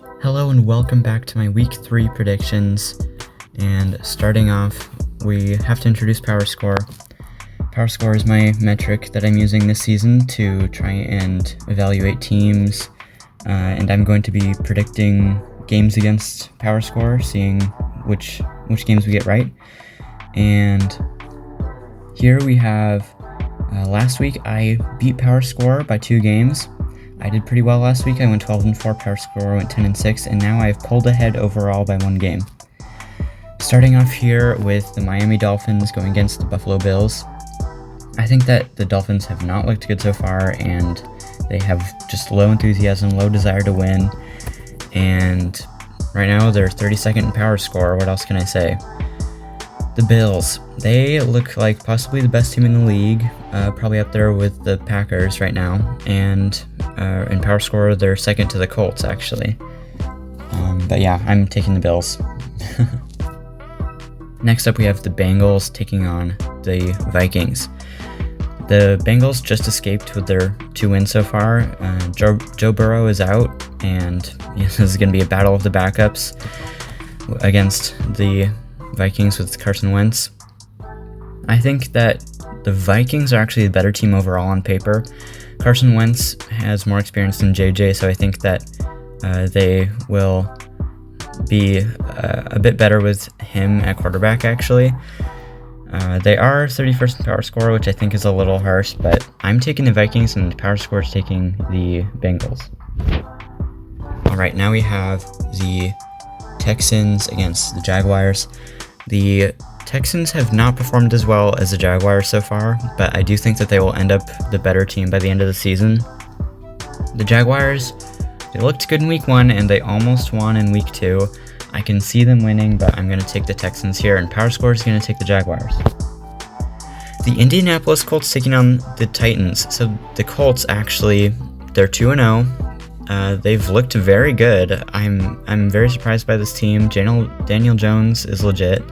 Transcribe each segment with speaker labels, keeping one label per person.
Speaker 1: Hello and welcome back to my week 3 predictions. And starting off, we have to introduce Power Score. Power Score is my metric that I'm using this season to try and evaluate teams, and I'm going to be predicting games against Power Score, seeing which games we get right. And here we have last week I beat Power Score by 2 games. I did pretty well last week. I went 12-4, Power Score went 10-6, and now I've pulled ahead overall by 1 game. Starting off here with the Miami Dolphins going against the Buffalo Bills. I think that the Dolphins have not looked good so far, and they have just low enthusiasm, low desire to win, and right now they're 32nd in Power Score. What else can I say? The Bills, they look like possibly the best team in the league, probably up there with the Packers right now, and in Power Score they're second to the Colts actually. But yeah, I'm taking the Bills. Next up we have the Bengals taking on the Vikings. The Bengals just escaped with their 2 wins so far. Joe Burrow is out, and this is going to be a battle of the backups against the Vikings with Carson Wentz. I think that the Vikings are actually the better team overall on paper. Carson Wentz has more experience than JJ, so I think that they will be a bit better with him at quarterback actually. They are 31st in Power Score, which I think is a little harsh, but I'm taking the Vikings and Power Score is taking the Bengals. Alright, now we have the Texans against the Jaguars. The Texans have not performed as well as the Jaguars so far, but I do think that they will end up the better team by the end of the season. The Jaguars, they looked good in week 1 and they almost won in week 2. I can see them winning, but I'm going to take the Texans here, and Power Score is going to take the Jaguars. The Indianapolis Colts taking on the Titans. So the Colts actually, they're 2-0. They've looked very good. I'm very surprised by this team. Daniel Jones is legit.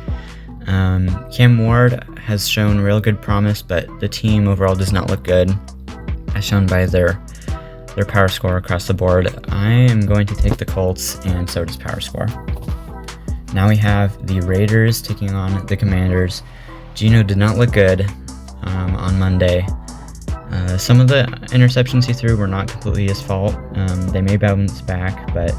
Speaker 1: Cam Ward has shown real good promise, but the team overall does not look good, as shown by their Power Score across the board. I am going to take the Colts, and so does Power Score. Now we have the Raiders taking on the Commanders. Geno did not look good on Monday. Some of the interceptions he threw were not completely his fault. They may bounce back, but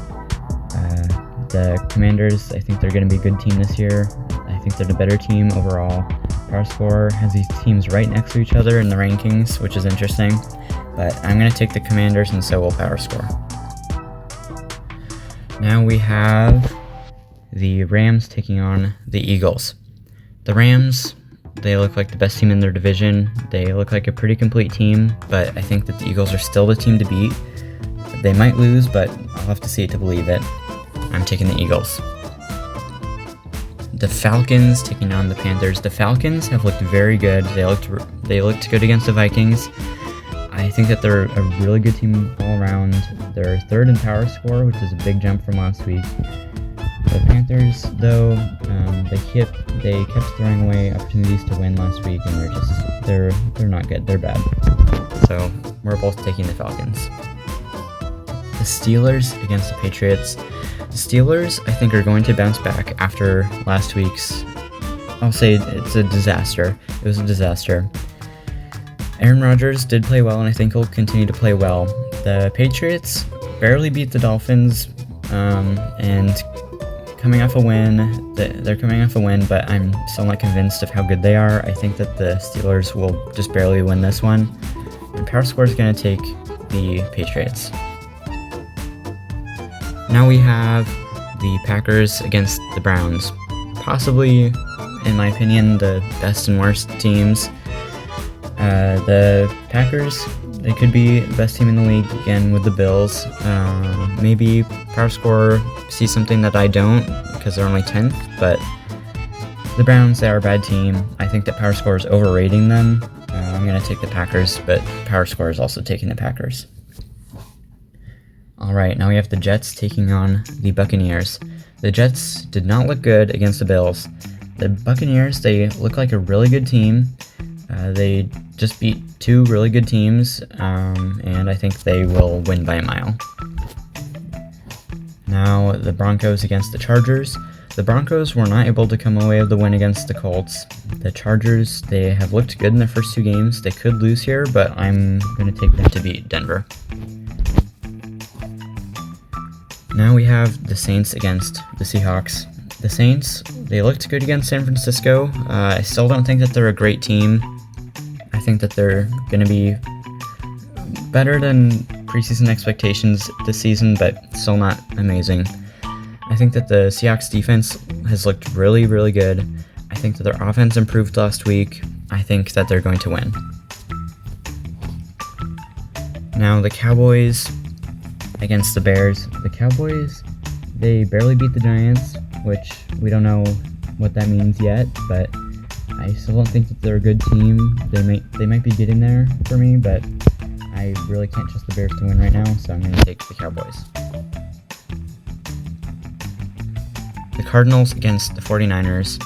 Speaker 1: the Commanders, I think they're going to be a good team this year. I think they're the better team overall. Power Score has these teams right next to each other in the rankings, which is interesting. But I'm going to take the Commanders, and so will Power Score. Now we have the Rams taking on the Eagles. The Rams, they look like the best team in their division. They look like a pretty complete team, but I think that the Eagles are still the team to beat. They might lose, but I'll have to see it to believe it. I'm taking the Eagles. The Falcons taking on the Panthers. The Falcons have looked very good. They looked good against the Vikings. I think that they're a really good team all around. They're 3rd in Power Score, which is a big jump from last week. The Panthers, though, they kept throwing away opportunities to win last week, and they're not good. They're bad. So we're both taking the Falcons. The Steelers against the Patriots. The Steelers, I think, are going to bounce back after last week's. I'll say it's a disaster. It was a disaster. Aaron Rodgers did play well, and I think he'll continue to play well. The Patriots barely beat the Dolphins, and coming off a win, they're coming off a win, but I'm still not convinced of how good they are. I think that the Steelers will just barely win this one, and Power Score is going to take the Patriots. Now we have the Packers against the Browns. Possibly, in my opinion, the best and worst teams. The Packers, they could be the best team in the league again with the Bills. Maybe Power Score sees something that I don't because they're only 10th, but the Browns, they are a bad team. I think that Power Score is overrating them. I'm going to take the Packers, but Power Score is also taking the Packers. Alright, now we have the Jets taking on the Buccaneers. The Jets did not look good against the Bills. The Buccaneers, they look like a really good team. They just beat 2 really good teams, and I think they will win by a mile. Now the Broncos against the Chargers. The Broncos were not able to come away with the win against the Colts. The Chargers, they have looked good in their first 2 games. They could lose here, but I'm going to take them to beat Denver. Now we have the Saints against the Seahawks. The Saints, they looked good against San Francisco. I still don't think that they're a great team. I think that they're going to be better than preseason expectations this season, but still not amazing. I think that the Seahawks defense has looked really, really good. I think that their offense improved last week. I think that they're going to win. Now the Cowboys against the Bears. The Cowboys, they barely beat the Giants, which we don't know what that means yet, but I still don't think that they're a good team. They might be getting there for me, but I really can't trust the Bears to win right now, so I'm going to take the Cowboys. The Cardinals against the 49ers.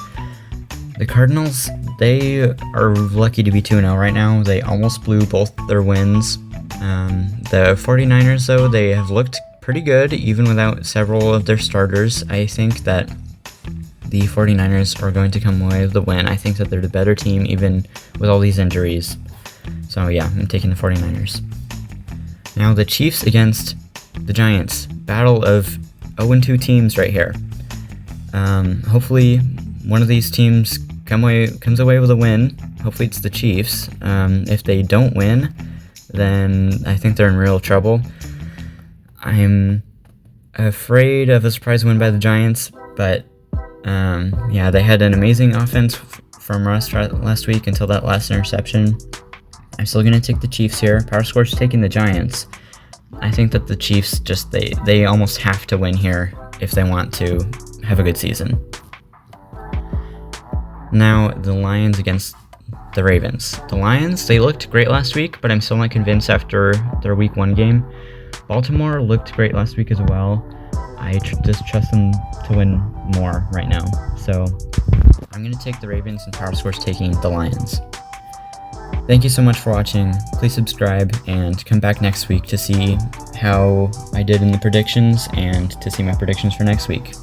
Speaker 1: The Cardinals, they are lucky to be 2-0 right now. They almost blew both their wins. The 49ers, though, they have looked pretty good, even without several of their starters. I think that the 49ers are going to come away with the win. I think that they're the better team, even with all these injuries. So yeah, I'm taking the 49ers. Now the Chiefs against the Giants. Battle of 0-2 teams right here. Hopefully one of these teams comes away with a win. Hopefully it's the Chiefs. If they don't win, then I think they're in real trouble. I'm afraid of a surprise win by the Giants, but yeah, they had an amazing offense from Russ last week until that last interception. I'm still going to take the Chiefs here. Power Score's taking the Giants. I think that the Chiefs they almost have to win here if they want to have a good season. Now the Lions against the Ravens. The Lions, they looked great last week, but I'm still not convinced after their week 1 game. Baltimore looked great last week as well. I just trust them to win more right now. So I'm going to take the Ravens, and Power Score's taking the Lions. Thank you so much for watching. Please subscribe and come back next week to see how I did in the predictions and to see my predictions for next week.